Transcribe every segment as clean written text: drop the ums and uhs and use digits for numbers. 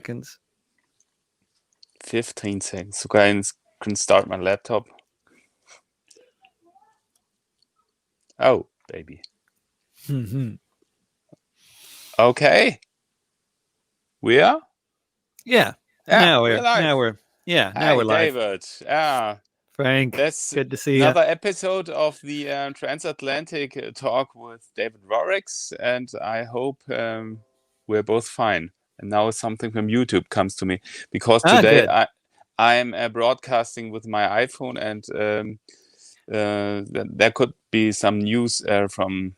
seconds. 15 seconds. Okay, I can start my laptop. Oh, baby. Mm-hmm. Okay. We are? Yeah. Yeah, we're live. Now we're Hi, live. David. Yeah, Frank, that's good to see you. another episode of the Transatlantic Talk with David Rorix, and I hope we're both fine. And now something from YouTube comes to me, because today Good. I'm broadcasting with my iPhone, and there could be some news from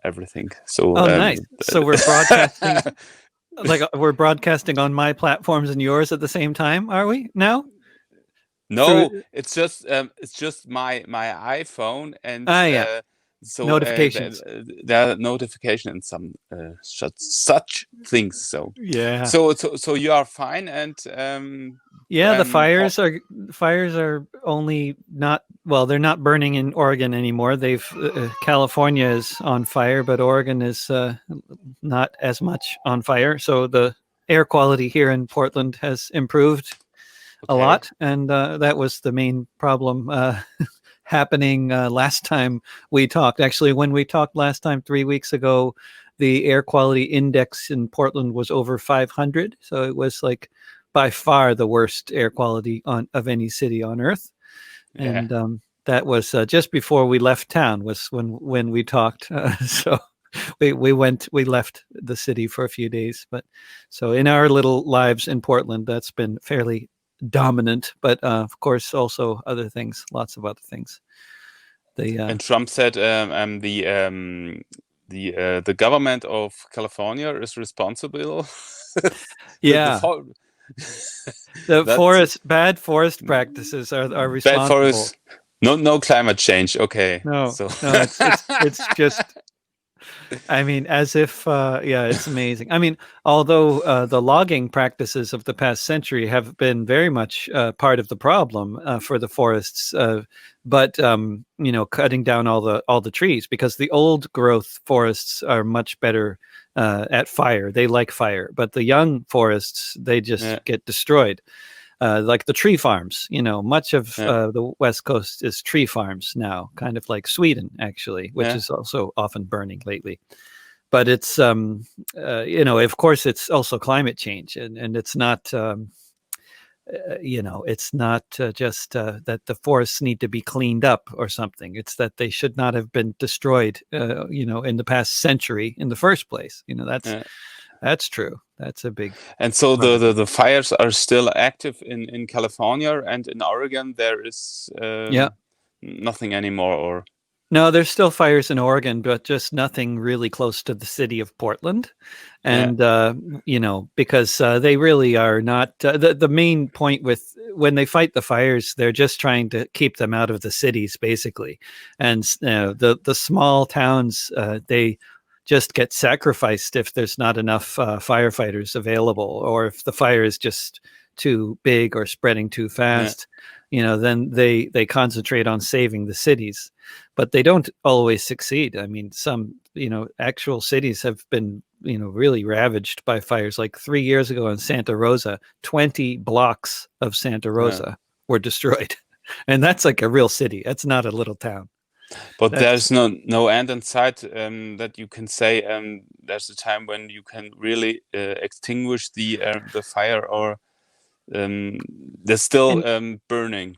everything. So Oh, nice. So we're broadcasting we're broadcasting on my platforms and yours at the same time, are we now? no, it's just my iPhone, and Yeah. so Notifications. there are notifications and some such things. So Yeah. so you are fine, and Yeah, the fires are only not they're not burning in Oregon anymore. They've California is on fire, but Oregon is not as much on fire. So the air quality here in Portland has improved a lot, and that was the main problem happening last time we talked. Actually, when we talked last time 3 weeks ago, the air quality index in Portland was over 500. So it was like by far the worst air quality of any city on Earth. Yeah. And that was just before we left town was when we talked. So we left the city for a few days. But so in our little lives in Portland, that's been fairly dominant. But of course, also other things, lots of other things. And Trump said the government of California is responsible. Yeah. Bad forest practices are responsible. Bad forest. No climate change. Okay. No, so. no, it's just. I mean, as if, it's amazing. I mean, although the logging practices of the past century have been very much part of the problem for the forests, but cutting down all the trees, because the old growth forests are much better at fire. They like fire, but the young forests, they just get destroyed. Like the tree farms, much of the West Coast is tree farms now, kind of like Sweden, actually, which is also often burning lately. But it's, of course, it's also climate change, and it's not, it's not just that the forests need to be cleaned up or something. It's that they should not have been destroyed, in the past century in the first place. That's true. That's a big. And so the fires are still active in California, and in Oregon there is nothing anymore, or no, there's still fires in Oregon, but just nothing really close to the city of Portland. And because they really are not the main point with when they fight the fires, they're just trying to keep them out of the cities, basically. And the small towns, they just get sacrificed if there's not enough firefighters available, or if the fire is just too big or spreading too fast. Then they concentrate on saving the cities, but they don't always succeed. I mean, some actual cities have been really ravaged by fires. Like 3 years ago in Santa Rosa, 20 blocks of Santa Rosa were destroyed, and that's like a real city. That's not a little town. But there's no end in sight that you can say there's a time when you can really extinguish the fire, or they're still burning.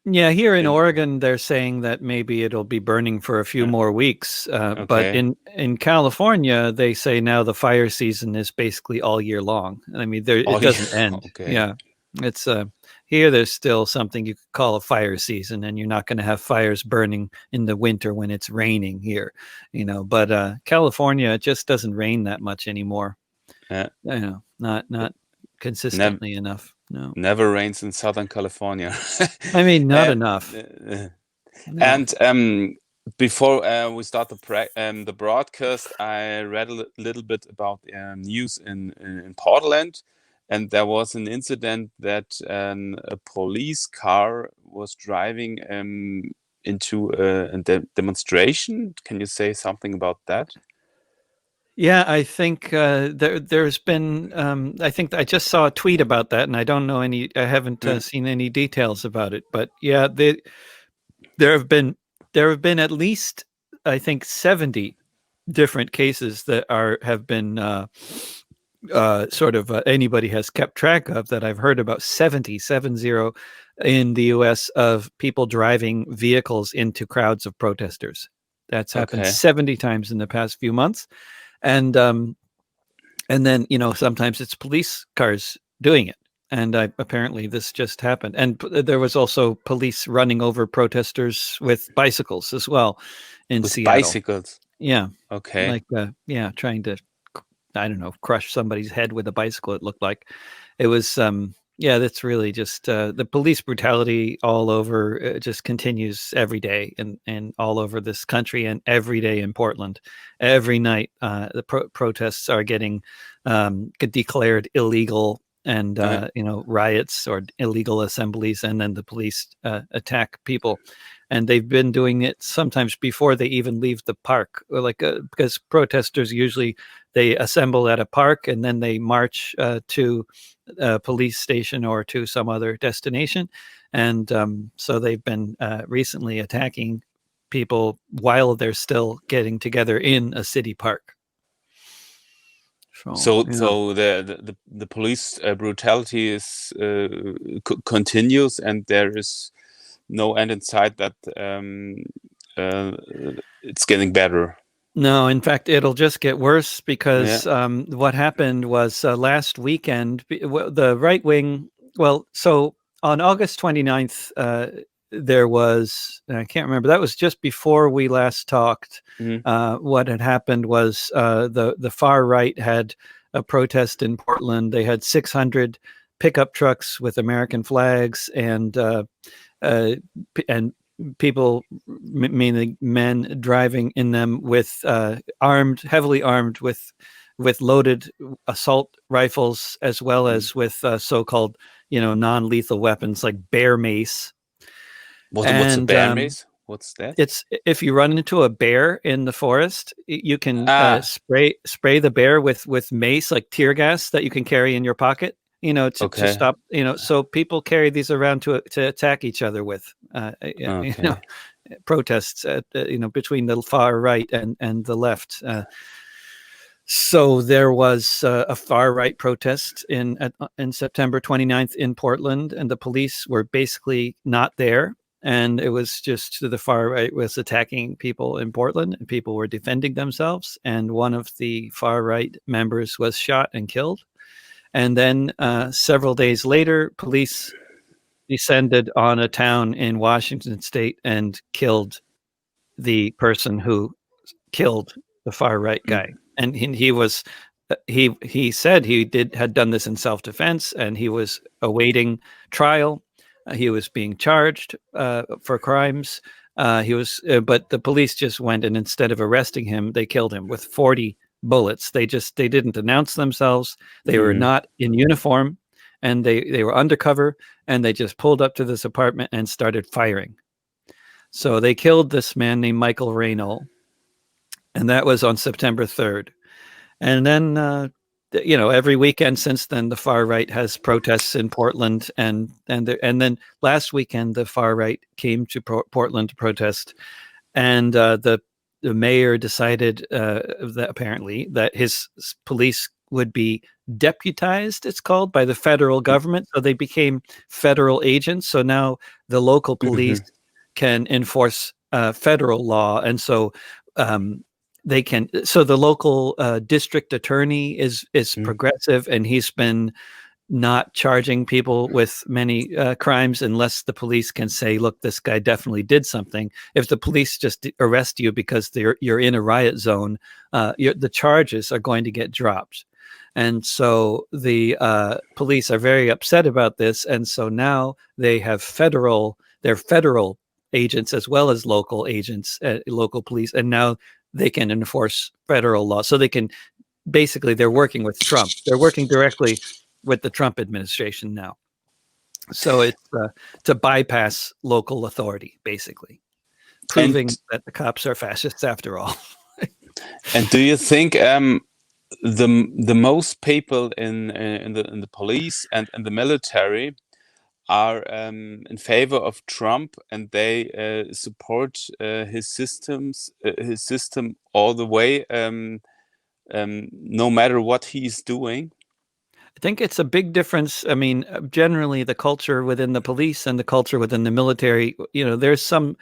Yeah, here in Oregon, they're saying that maybe it'll be burning for a few more weeks. But in California, they say now the fire season is basically all year long. I mean, it doesn't end. Okay. Yeah, it's here. There's still something you could call a fire season, and you're not going to have fires burning in the winter when it's raining here. But California, it just doesn't rain that much anymore. Not consistently enough. No, never rains in Southern California. I mean, not enough. And before we start the broadcast, I read a little bit about news in Portland, and there was an incident that a police car was driving into a demonstration. Can you say something about that? Yeah, I think there's been. I think I just saw a tweet about that, and I don't know any. I haven't Yeah. seen any details about it. But yeah, there have been there have been at least, I think, 70 different cases that have been sort of anybody has kept track of, that I've heard about. 70 in the U.S. of people driving vehicles into crowds of protesters. That's happened Okay. 70 times in the past few months, and then sometimes it's police cars doing it. And apparently this just happened, and there was also police running over protesters with bicycles as well in With Seattle. bicycles. Yeah, Okay. like yeah, trying to, I don't know, crush somebody's head with a bicycle. It looked like it was. Yeah, that's really just the police brutality all over. It just continues every day, and all over this country, and every day in Portland. Every night, the protests are getting declared illegal, and Uh, riots or illegal assemblies, and then the police attack people. And they've been doing it sometimes before they even leave the park, or like because protesters usually, they assemble at a park and then they march to a police station or to some other destination. And so they've been recently attacking people while they're still getting together in a city park. So so yeah. so the police brutality is continues, and there is no end in sight that uh, it's getting better. No, in fact, it'll just get worse, Yeah. because what happened was last weekend, the right wing. Well, so on August 29th, there was, I can't remember, that was just before we last talked. Mhm. What had happened was the far right had a protest in Portland. They had 600 pickup trucks with American flags, uh, and people, mainly men, driving in them with heavily armed with loaded assault rifles, as well Mm. as with so-called non-lethal weapons like bear mace. What's a And bear mace? What's that? it's if you run into a bear in the forest, you can Ah, spray the bear with mace, like tear gas that you can carry in your pocket, to okay, stop, so people carry these around to attack each other with, okay. protests between the far right and the left. So there was a far right protest in September 29th in Portland, and the police were basically not there. And it was just the far right was attacking people in Portland, and people were defending themselves. And one of the far right members was shot and killed. And then several days later, police descended on a town in Washington state and killed the person who killed the far right Mm. guy. And he was he said had done this in self-defense, and he was awaiting trial. He was being charged for crimes. But the police just went, and instead of arresting him, they killed him with 40 bullets. They didn't announce themselves. They were Mm. not in uniform, and they were undercover, and they just pulled up to this apartment and started firing. So they killed this man named Michael Raynol, and that was on September 3rd. And then, every weekend since then, the far right has protests in Portland, and then last weekend the far right came to Portland to protest, and the mayor decided that apparently that his police would be deputized, it's called, by the federal government. So they became federal agents. So now the local police Mhm. can enforce federal law, and so um, they can. So the local district attorney is Mm. progressive, and he's been not charging people with many crimes unless the police can say, look, this guy definitely did something. If the police just arrest you because you're in a riot zone, the charges are going to get dropped. And so the police are very upset about this. And so now they're federal agents as well as local agents, local police. And now they can enforce federal law. So they can, basically, they're working with Trump. They're working directly with the Trump administration now. So it's to bypass local authority, basically, And proving that the cops are fascists after all. and do you think the most people in the police and the military are in favor of Trump, and they support his system all the way, no matter what he's doing. I think it's a big difference. I mean, generally, the culture within the police and the culture within the military, there's some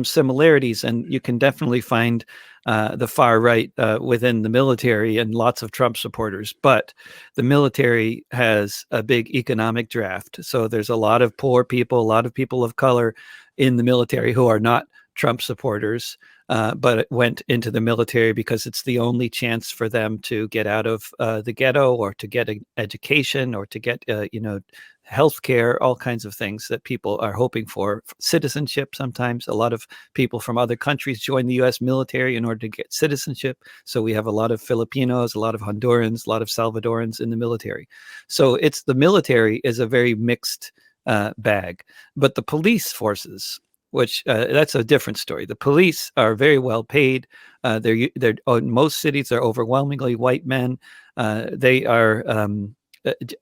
similarities, and you can definitely find the far right within the military and lots of Trump supporters. But the military has a big economic draft, so there's a lot of poor people, a lot of people of color in the military who are not Trump supporters. But it went into the military because it's the only chance for them to get out of the ghetto, or to get an education, or to get health care, all kinds of things that people are hoping for. Citizenship, sometimes a lot of people from other countries join the US military in order to get citizenship. So we have a lot of Filipinos, a lot of Hondurans, a lot of Salvadorans in the military. So it's the military is a very mixed bag. But the police forces, which that's a different story. The police are very well paid. They're in most cities, they're overwhelmingly white men. They are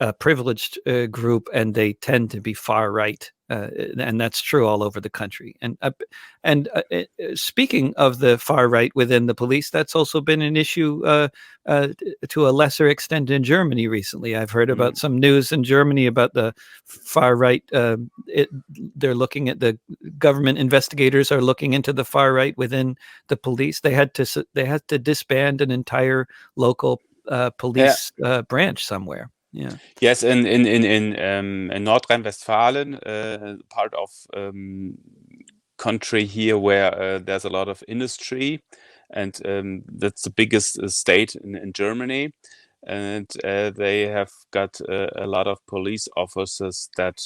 a privileged group, and they tend to be far right, and that's true all over the country. Speaking of the far right within the police, that's also been an issue to a lesser extent in Germany recently. I've heard about some news in Germany about the far right. They're looking at the government investigators are looking into the far right within the police. They had to disband an entire local police branch somewhere. Yeah. Yes, in North Rhine-Westphalia, part of country here where there's a lot of industry, and that's the biggest state in Germany, and they have got a lot of police officers that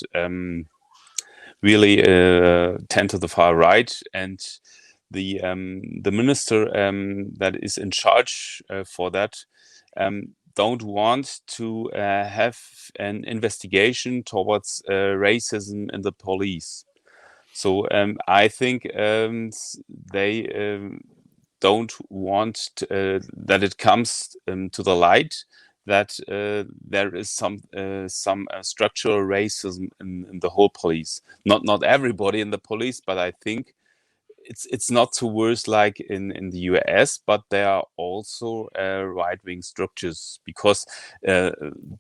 really tend to the far right, and the minister that is in charge for that don't want to have an investigation towards racism in the police. So I think they don't want that it comes to the light that there is some structural racism in the whole police. Not everybody in the police, but I think it's not so worse like in the US, but there are also right-wing structures, because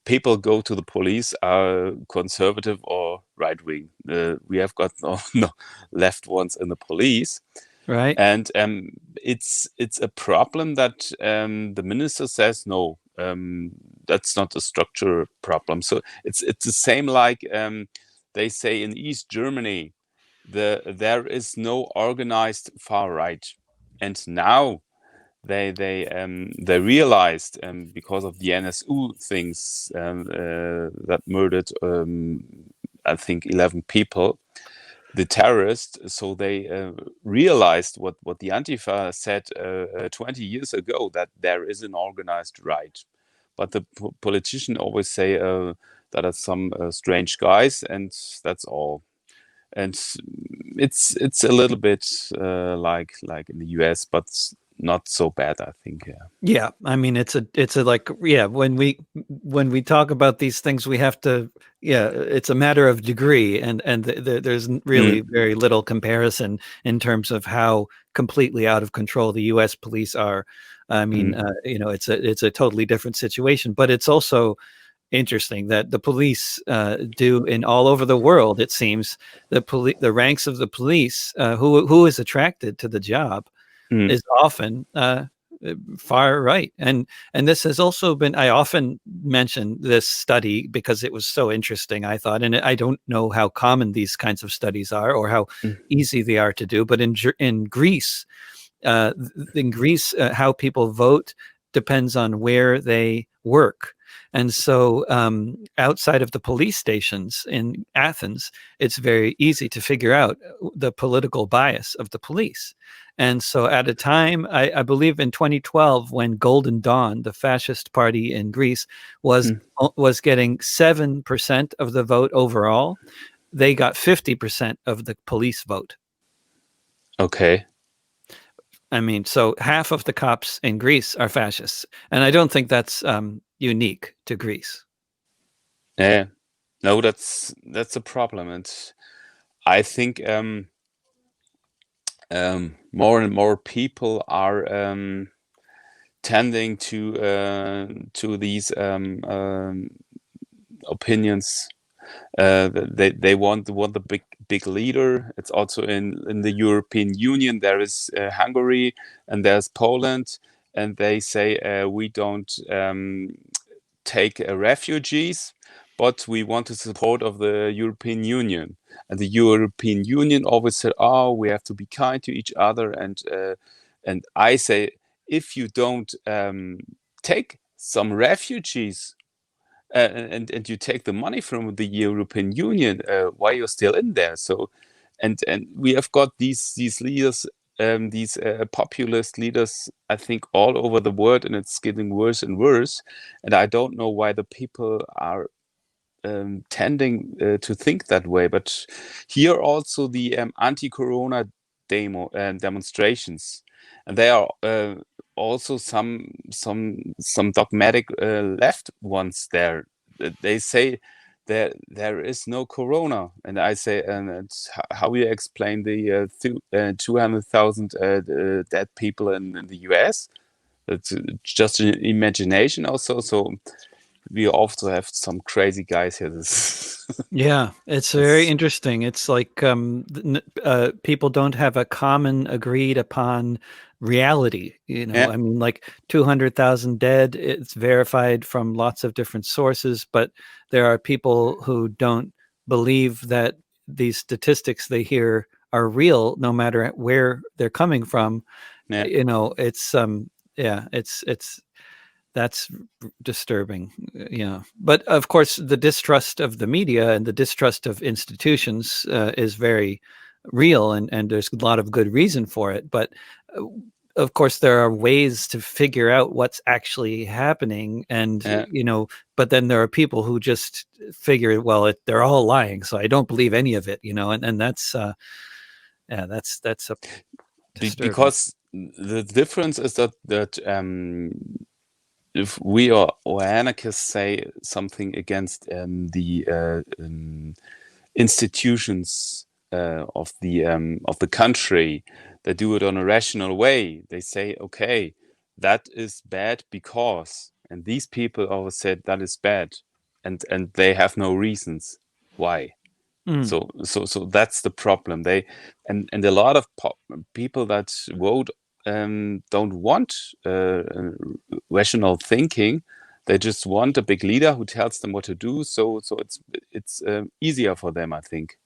people go to the police are conservative or right-wing. We have got no left ones in the police. Right. And it's a problem that the minister says, no, that's not a structural problem. So it's the same like they say in East Germany, there is no organized far right, and now they realized because of the NSU things that murdered I think 11 people, the terrorists. So they realized what the Antifa said 20 years ago, that there is an organized right, but the politicians always say that are some strange guys, and that's all. And it's a little bit like in the US, but not so bad, I think. Yeah, I mean it's a like, yeah, when we talk about these things, we have to, it's a matter of degree, and there's really very little comparison in terms of how completely out of control the US police are. I mean, it's a totally different situation, but it's also interesting that the police do in all over the world, it seems, the ranks of the police, who is attracted to the job is often far right. And this has also been, I often mention this study because it was so interesting, I thought, and I don't know how common these kinds of studies are or how easy they are to do, but in Greece, how people vote depends on where they work. And so outside of the police stations in Athens, it's very easy to figure out the political bias of the police. And so at a time, I believe in 2012, when Golden Dawn, the fascist party in Greece, was getting 7% of the vote overall, they got 50% of the police vote. Okay. I mean, so half of the cops in Greece are fascists, and I don't think that's unique to Greece. Yeah, no, that's a problem, and I think more and more people are tending to these opinions. They want the big leader. It's also in the European Union. There is Hungary and there's Poland, and they say we don't take refugees, but we want the support of the European Union. And the European Union always said, "Oh, we have to be kind to each other." And I say, if you don't take some refugees and you take the money from the European Union, why you're still in there? So, and we have got these leaders, these populist leaders, I think, all over the world, and it's getting worse and worse. And I don't know why the people are tending to think that way. But here also the anti-corona demonstrations, and they are also some dogmatic left ones there. They say there is no corona, and I say, and it's how you explain the 200,000 dead people in the US. It's just an imagination also. So we also have some crazy guys here. Yeah, it's very This, interesting. It's like people don't have a common agreed upon reality. yeah, I mean, like 200,000 dead, it's verified from lots of different sources, but there are people who don't believe that these statistics they hear are real, no matter where they're coming from. yeah, It's yeah, it's that's disturbing. Yeah, but of course the distrust of the media and the distrust of institutions is very real, and there's a lot of good reason for it, but uh, of course there are ways to figure out what's actually happening, and yeah. but then there are people who just figure, well, they're all lying, so I don't believe any of it, and that's yeah, that's a disturbing. Because the difference is that if we or anarchists say something against the institutions of the country, they do it on a rational way. They say, okay, that is bad because, and these people always said that is bad, and they have no reasons why. Mm, So that's the problem. They and a lot of people that vote don't want rational thinking. They just want a big leader who tells them what to do. So it's easier for them, I think.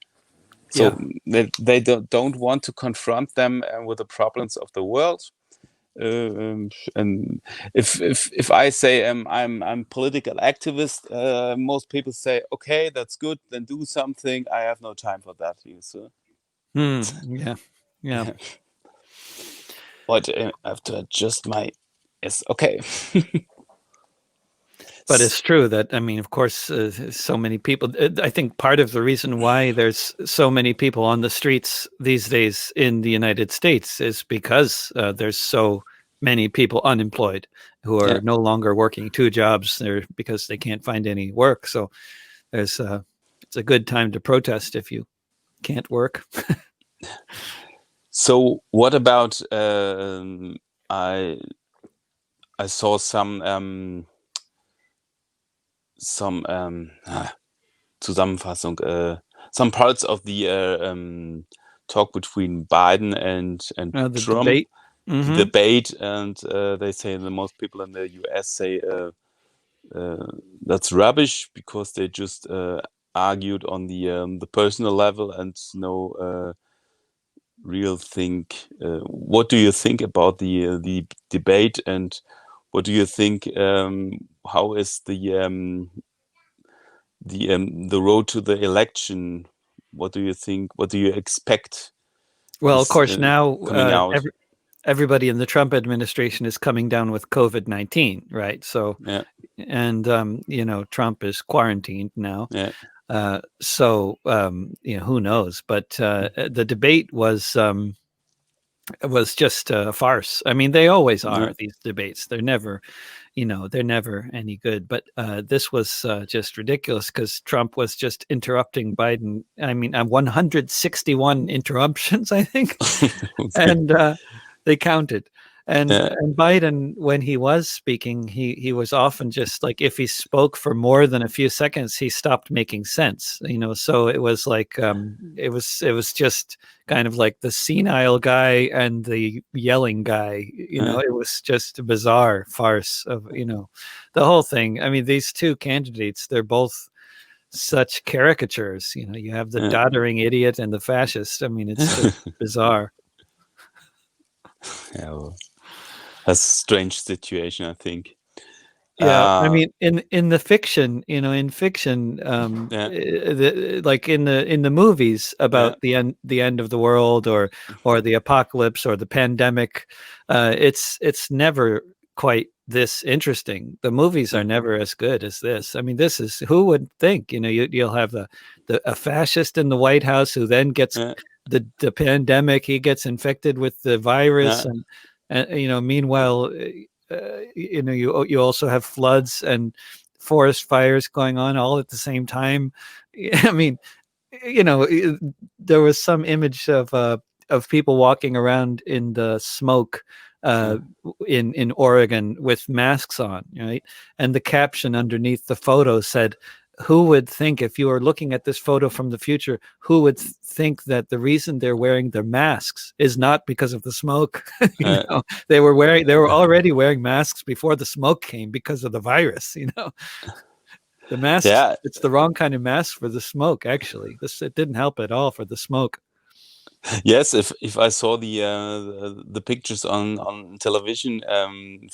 yeah. So they don't want to confront them with the problems of the world. And if I say I'm political activist, most people say, okay, that's good, then do something. I have no time for that. So, Yeah, yeah. but I have to adjust my yes. Okay. But it's true that, I mean, of course, so many people. I think part of the reason why there's so many people on the streets these days in the United States is because there's so many people unemployed who Yeah. are no longer working two jobs there because they can't find any work. So there's it's a good time to protest if you can't work. So what about I I saw some Zusammenfassung, some parts of the talk between Biden and The Trump, debate. the Hmm. debate, and they say the most people in the US say that's rubbish because they just argued on the personal level and no real think. What do you think about the debate, and what do you think? How is the road to the election? What do you think? What do you expect Well, of is course, now coming out? everybody in the Trump administration is coming down with COVID-19, right? So, Yeah, and Trump is quarantined now. yeah, So who knows? But the debate was was just a farce. I mean, they always Yeah. are, these debates. They're never, they're never any good. But this was just ridiculous because Trump was just interrupting Biden. I mean, 161 interruptions, I think, Okay. and they counted. And Yeah. and Biden, when he was speaking, he was often just like, if he spoke for more than a few seconds, he stopped making sense. So it was like it was just kind of like the senile guy and the yelling guy. Yeah. It was just a bizarre farce of the whole thing. I mean, these two candidates, they're both such caricatures. You have the Yeah. doddering idiot and the fascist. I mean, it's just bizarre. Yeah, well, that's a strange situation, I think. Yeah, I Uh, mean, in the fiction, in fiction, yeah. like in the movies Yeah. about the end of the world, or the apocalypse, or the pandemic, it's never quite this interesting. The movies are Yeah. never as good as this. I mean, this is, who would think? You'll have a fascist in the White House who then gets Yeah. the pandemic. He gets infected with the virus, Yeah. and meanwhile, you also have floods and forest fires going on all at the same time. I mean, there was some image of people walking around in the smoke Yeah. in Oregon with masks on, right? And the caption underneath the photo said, "Who would think, if you were looking at this photo from the future, who would think that the reason they're wearing their masks is not because of the smoke?" Uh, They were already wearing masks before the smoke came because of the virus. The masks, yeah. it's the wrong kind of mask for the smoke, actually. It didn't help at all for the smoke. Yes, if I saw the pictures on television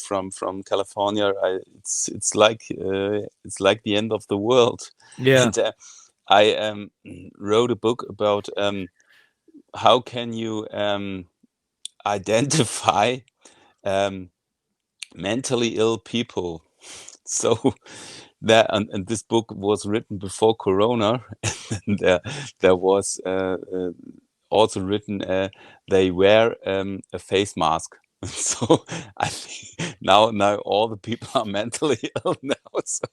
from California, it's like the end of the world. Yeah. And I wrote a book about how can you identify um, mentally ill people. So and this book was written before Corona, and there was also written they wear a face mask. So I think now all the people are mentally ill now. So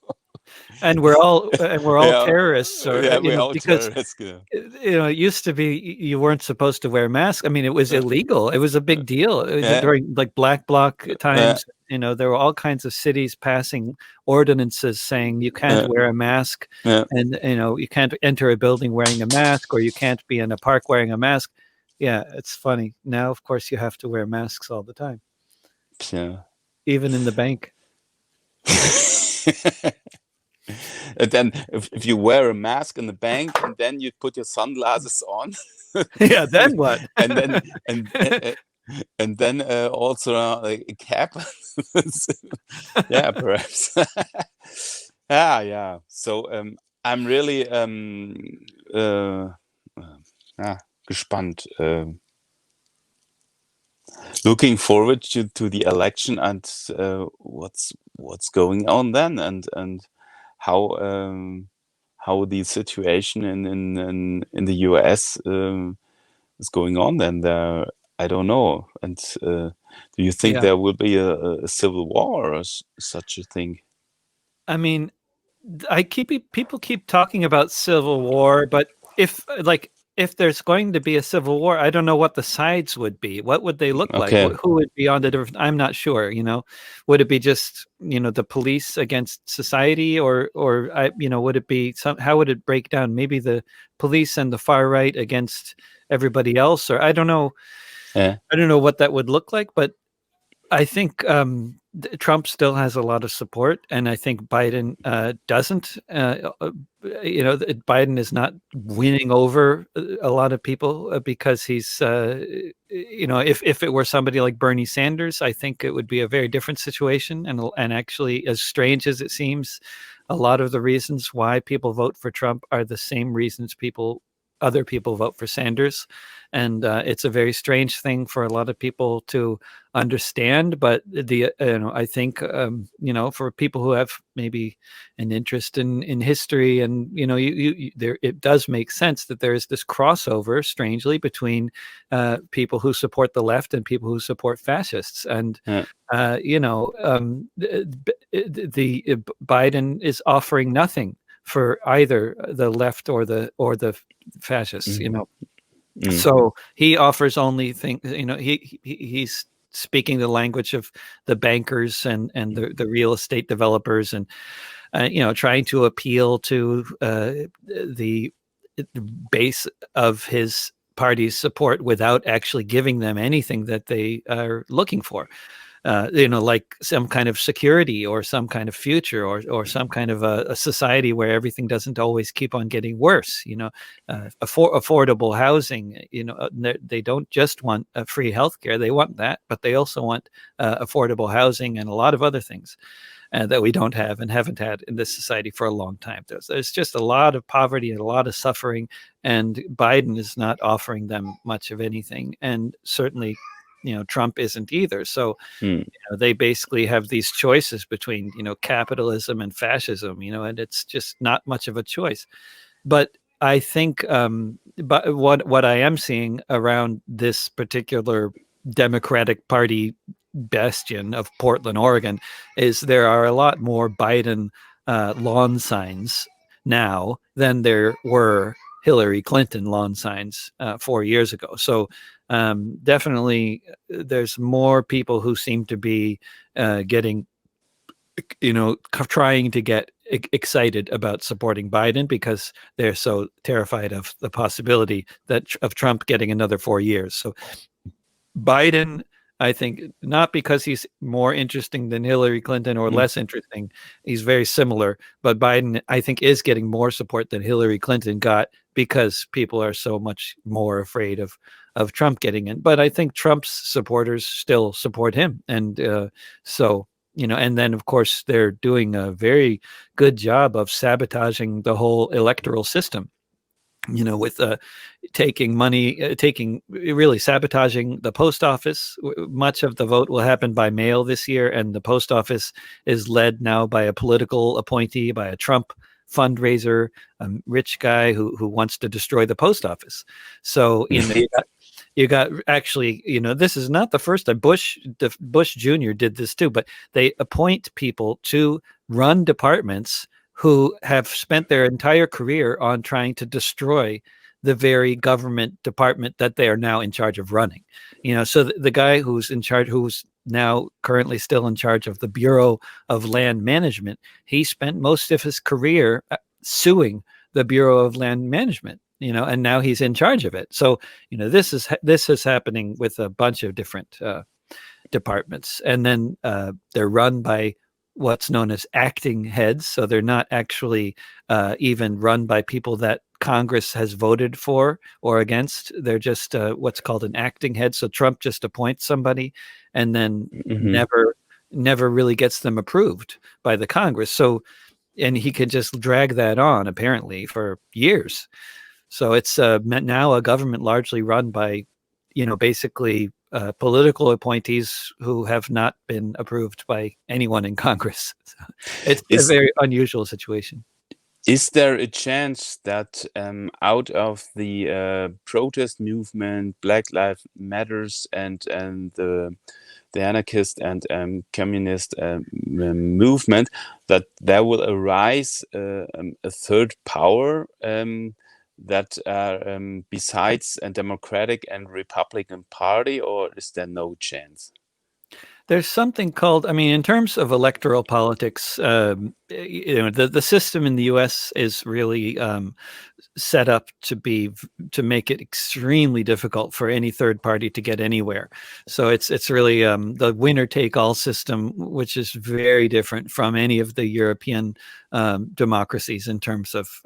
And we're all yeah, terrorists, or yeah, we're all because terrorists. Yeah, it used to be you weren't supposed to wear masks. I mean, it was illegal. It was a big deal yeah, during like Black Bloc yeah, times. There were all kinds of cities passing ordinances saying you can't yeah, wear a mask, yeah, and you can't enter a building wearing a mask, or you can't be in a park wearing a mask. Yeah, it's funny. Now, of course, you have to wear masks all the time, yeah. even in the bank. And then if you wear a mask in the bank and then you put your sunglasses on, Yeah, and, then what? and then and then also like a cap. Yeah, perhaps. Yeah. So I'm really uh, gespannt. Looking forward to the election and what's going on then, and how how the situation in the US is going on then there. I don't know. And do you think Yeah. there will be a civil war or such a thing? I mean, people keep talking about civil war, but if there's going to be a civil war, I don't know what the sides would be. What would they look like? Okay. Who would be on the different? I'm not sure. Would it be just the police against society, or would it be some? How would it break down? Maybe the police and the far right against everybody else, or I don't know. Yeah. I don't know what that would look like, but I think Trump still has a lot of support, and I think Biden doesn't. Biden is not winning over a lot of people because he's, if it were somebody like Bernie Sanders, I think it would be a very different situation. And actually, as strange as it seems, a lot of the reasons why people vote for Trump are the same reasons people other people vote for Sanders, and it's a very strange thing for a lot of people to understand. But I think for people who have maybe an interest in history, and there, it does make sense that there is this crossover, strangely, between people who support the left and people who support fascists, and Yeah. Biden is offering nothing for either the left or the fascists, Mm. Mm. So he offers only things, he's speaking the language of the bankers and the real estate developers, and trying to appeal to the base of his party's support without actually giving them anything that they are looking for. Like some kind of security or some kind of future, or some kind of a society where everything doesn't always keep on getting worse. Affordable housing. They don't just want free healthcare; they want that, but they also want affordable housing and a lot of other things that we don't have and haven't had in this society for a long time. There's just a lot of poverty and a lot of suffering, and Biden is not offering them much of anything, and certainly, Trump isn't either. So Mm. they basically have these choices between capitalism and fascism, and it's just not much of a choice. But I think but what I am seeing around this particular Democratic Party bastion of Portland, Oregon, is there are a lot more Biden lawn signs now than there were Hillary Clinton lawn signs 4 years ago. So definitely there's more people who seem to be getting, trying to get excited about supporting Biden because they're so terrified of the possibility of Trump getting another 4 years. So Biden, I think, not because he's more interesting than Hillary Clinton or Mm. less interesting, he's very similar, but Biden, I think, is getting more support than Hillary Clinton got because people are so much more afraid of Trump getting in. But I think Trump's supporters still support him. And and then, of course, they're doing a very good job of sabotaging the whole electoral system, with taking money, really sabotaging the post office. Much of the vote will happen by mail this year, and the post office is led now by a political appointee, by a Trump fundraiser, a rich guy who wants to destroy the post office. So you got actually, this is not the first time. Bush Jr. did this too, but they appoint people to run departments who have spent their entire career on trying to destroy the very government department that they are now in charge of running. So the guy who's in charge, who's now currently still in charge of the Bureau of Land Management, he spent most of his career suing the Bureau of Land Management, and now he's in charge of it. So, this is happening with a bunch of different departments, and then they're run by what's known as acting heads. So they're not actually even run by people that Congress has voted for or against. They're just what's called an acting head. So Trump just appoints somebody and then Mm-hmm. never really gets them approved by the Congress. So, and he can just drag that on apparently for years. So it's now a government largely run by, basically political appointees who have not been approved by anyone in Congress. So it's a Is very unusual situation. is there a chance that out of the protest movement, Black Lives Matters, and the anarchist and communist movement, that there will arise a third power that besides a Democratic and Republican Party, or is there no chance? There's something called, I mean, in terms of electoral politics, the system in the U.S. is really set up to make it extremely difficult for any third party to get anywhere. So it's really the winner take all system, which is very different from any of the European democracies in terms of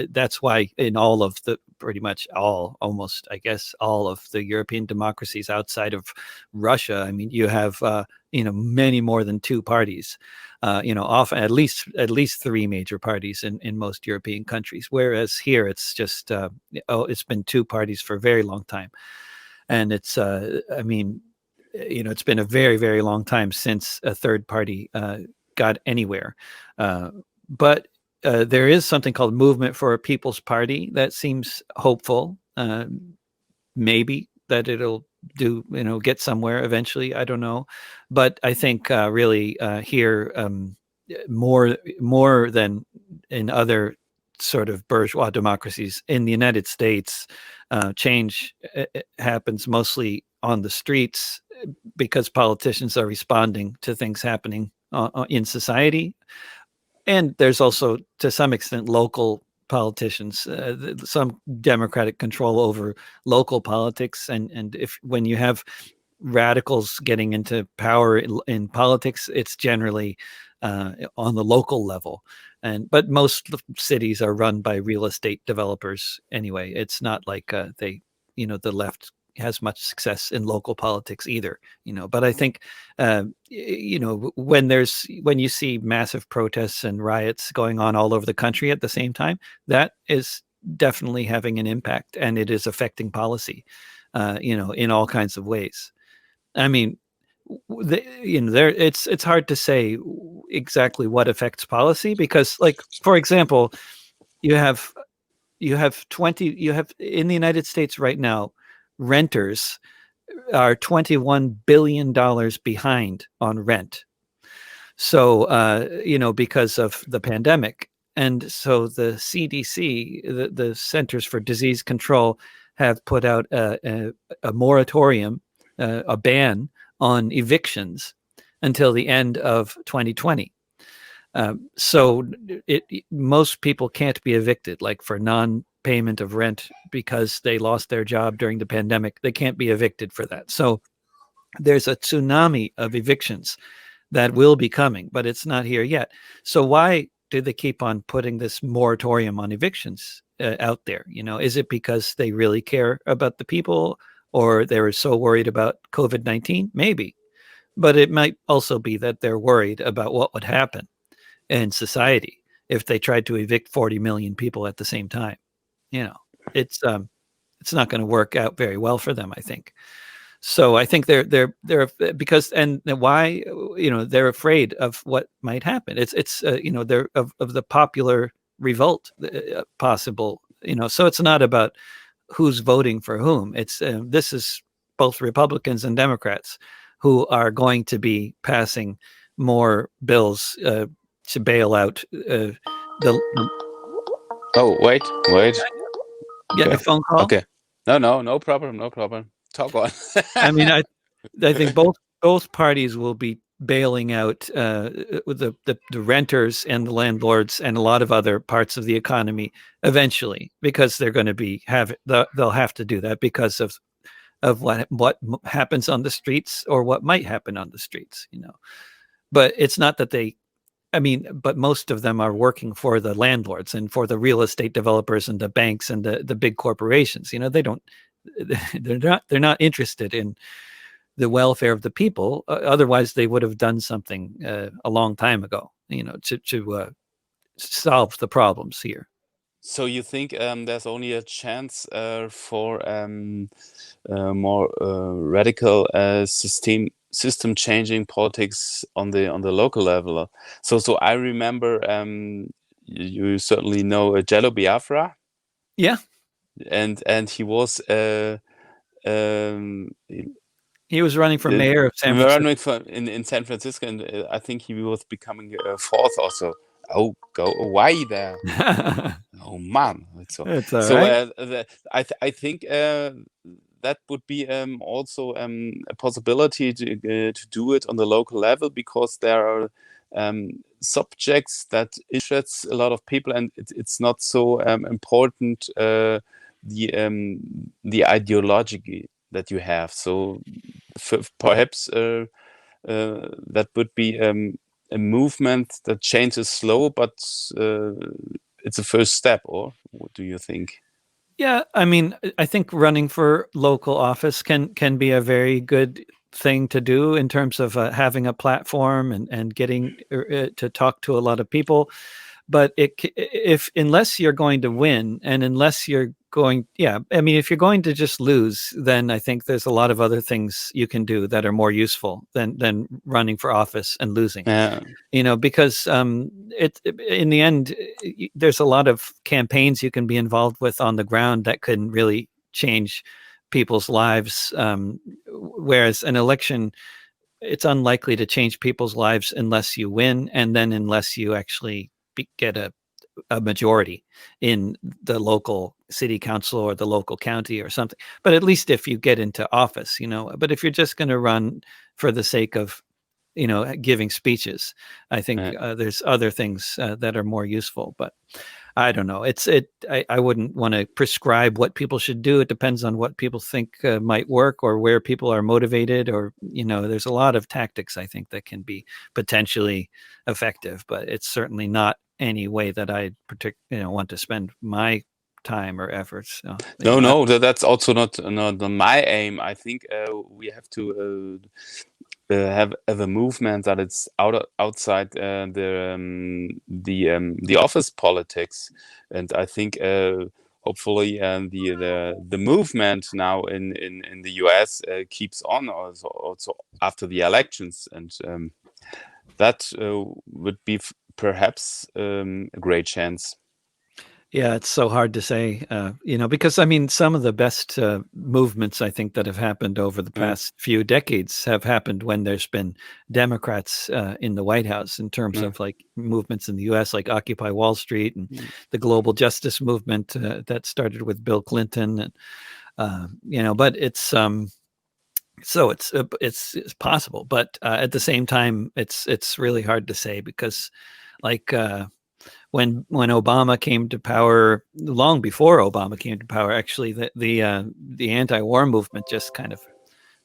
that's why in all of the pretty much all, almost, I guess, all of the European democracies outside of Russia, I mean, you have many more than two parties. Often at least three major parties in most European countries. Whereas here, it's just it's been two parties for a very long time, and it's it's been a very, very long time since a third party got anywhere. But there is something called Movement for a People's Party that seems hopeful. Maybe that it'll get somewhere eventually. I don't know, but I think really here, more than in other sort of bourgeois democracies in the United States, change happens mostly on the streets because politicians are responding to things happening in society. And there's also, to some extent, local politicians, some democratic control over local politics. And if when you have radicals getting into power in politics, it's generally on the local level. But most cities are run by real estate developers anyway. It's not like the left has much success in local politics either. But I think when you see massive protests and riots going on all over the country at the same time, that is definitely having an impact, and it is affecting policy, in all kinds of ways. I mean, it's hard to say exactly what affects policy because, like, for example, you have in the United States right now, renters are $21 billion behind on rent. So, because of the pandemic. And so the CDC, the Centers for Disease Control, have put out a moratorium, a ban on evictions until the end of 2020. So most people can't be evicted, like for non-payment of rent because they lost their job during the pandemic. They can't be evicted for that. So there's a tsunami of evictions that will be coming, but it's not here yet. So why do they keep on putting this moratorium on evictions out there? Is it because they really care about the people, or they were so worried about COVID-19? Maybe. But it might also be that they're worried about what would happen in society if they tried to evict 40 million people at the same time. It's not going to work out very well for them, I think. So I think they're because, and why, they're afraid of what might happen. It's they're of the popular revolt possible. So it's not about who's voting for whom. It's this is both Republicans and Democrats who are going to be passing more bills to bail out the. Oh, wait. Getting a Okay. phone call. Okay. No problem. Talk on. I mean, I think both parties will be bailing out the renters and the landlords and a lot of other parts of the economy eventually, because they're going to they'll have to do that because of what happens on the streets, or what might happen on the streets. But it's not that but most of them are working for the landlords and for the real estate developers and the banks and the big corporations. They don't, they're not interested in the welfare of the people. Otherwise, they would have done something a long time ago, to solve the problems here. So you think there's only a chance for more radical system changing politics on the local level? So I remember you certainly know Jello Biafra. Yeah, and he was he was running for mayor of San Francisco. in San Francisco, and I think he was becoming fourth also. Oh, go away there. Oh man, It's all right. I think that would be also a possibility to do it on the local level, because there are subjects that interests a lot of people, and it's not so important the ideology that you have. So perhaps that would be a movement that changes slow, but it's a first step. Or what do you think? Yeah, I mean, I think running for local office can be a very good thing to do in terms of having a platform and getting to talk to a lot of people. But if unless you're going to win, and unless you're going, yeah, I mean, if you're going to just lose, then I think there's a lot of other things you can do that are more useful than running for office and losing. Yeah. Because in the end, there's a lot of campaigns you can be involved with on the ground that can really change people's lives. Whereas an election, it's unlikely to change people's lives unless you win, and then unless you actually get a majority in the local city council or the local county or something. But at least if you get into office, but if you're just going to run for the sake of, giving speeches, I think there's other things that are more useful. But I don't know. I wouldn't want to prescribe what people should do. It depends on what people think might work, or where people are motivated, or, there's a lot of tactics, I think, that can be potentially effective, but it's certainly not any way that I want to spend my time or efforts. No, that's also not my aim. I think we have to have a movement that it's outside the office politics, and I think hopefully the movement now in the US keeps on also after the elections, and that would be perhaps a great chance. Yeah, it's so hard to say, because I mean, some of the best movements I think that have happened over the past few decades have happened when there's been Democrats in the White House, in terms of like movements in the U.S., like Occupy Wall Street and the global justice movement that started with Bill Clinton, and but it's so it's possible, but at the same time, it's really hard to say, because like. When Obama came to power, long before Obama came to power, actually, the anti-war movement just kind of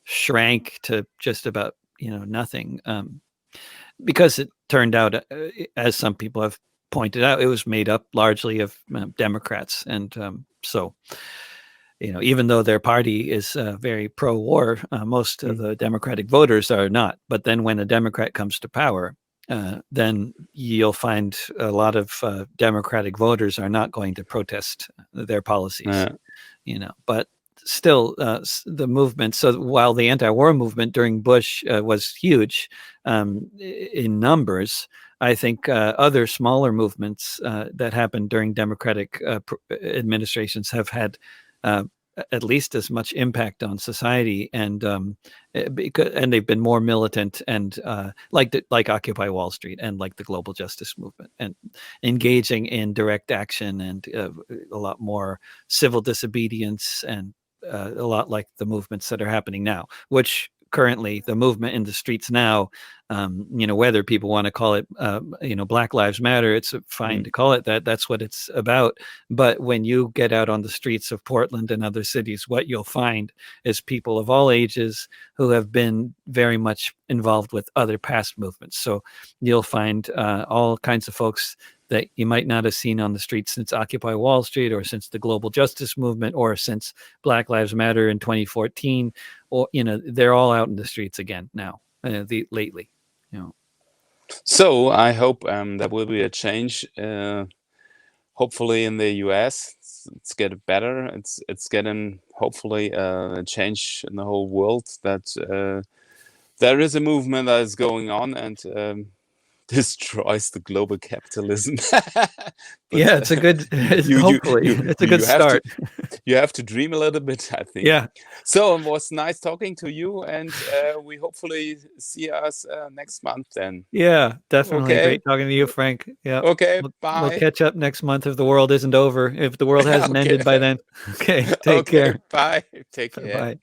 shrank to just about nothing, because it turned out, as some people have pointed out, it was made up largely of Democrats, and so even though their party is very pro-war, most of the Democratic voters are not. But then when a Democrat comes to power, then you'll find a lot of Democratic voters are not going to protest their policies, but still the movement. So while the anti-war movement during Bush was huge in numbers, I think other smaller movements that happened during Democratic administrations have had at least as much impact on society, and they've been more militant, and like Occupy Wall Street, and like the global justice movement, and engaging in direct action, and a lot more civil disobedience, and a lot like the movements that are happening now, which currently the movement in the streets now, whether people want to call it, Black Lives Matter, it's fine to call it that. That's what it's about. But when you get out on the streets of Portland and other cities, what you'll find is people of all ages who have been very much involved with other past movements. So you'll find all kinds of folks that you might not have seen on the streets since Occupy Wall Street, or since the global justice movement, or since Black Lives Matter in 2014, or they're all out in the streets again now, lately. So I hope there will be a change. Hopefully in the US, it's getting better. It's getting hopefully a change in the whole world, that there is a movement that is going on, and destroys the global capitalism. Yeah, it's a good. Hopefully, it's a good start. You have to dream a little bit, I think. Yeah. So it was nice talking to you, and we hopefully see us next month then. Yeah, definitely. Okay. Great talking to you, Frank. Yeah. Okay. We'll Bye. catch up next month if the world isn't over. If the world hasn't ended by then. Okay. Take care. Bye. Take care. Bye.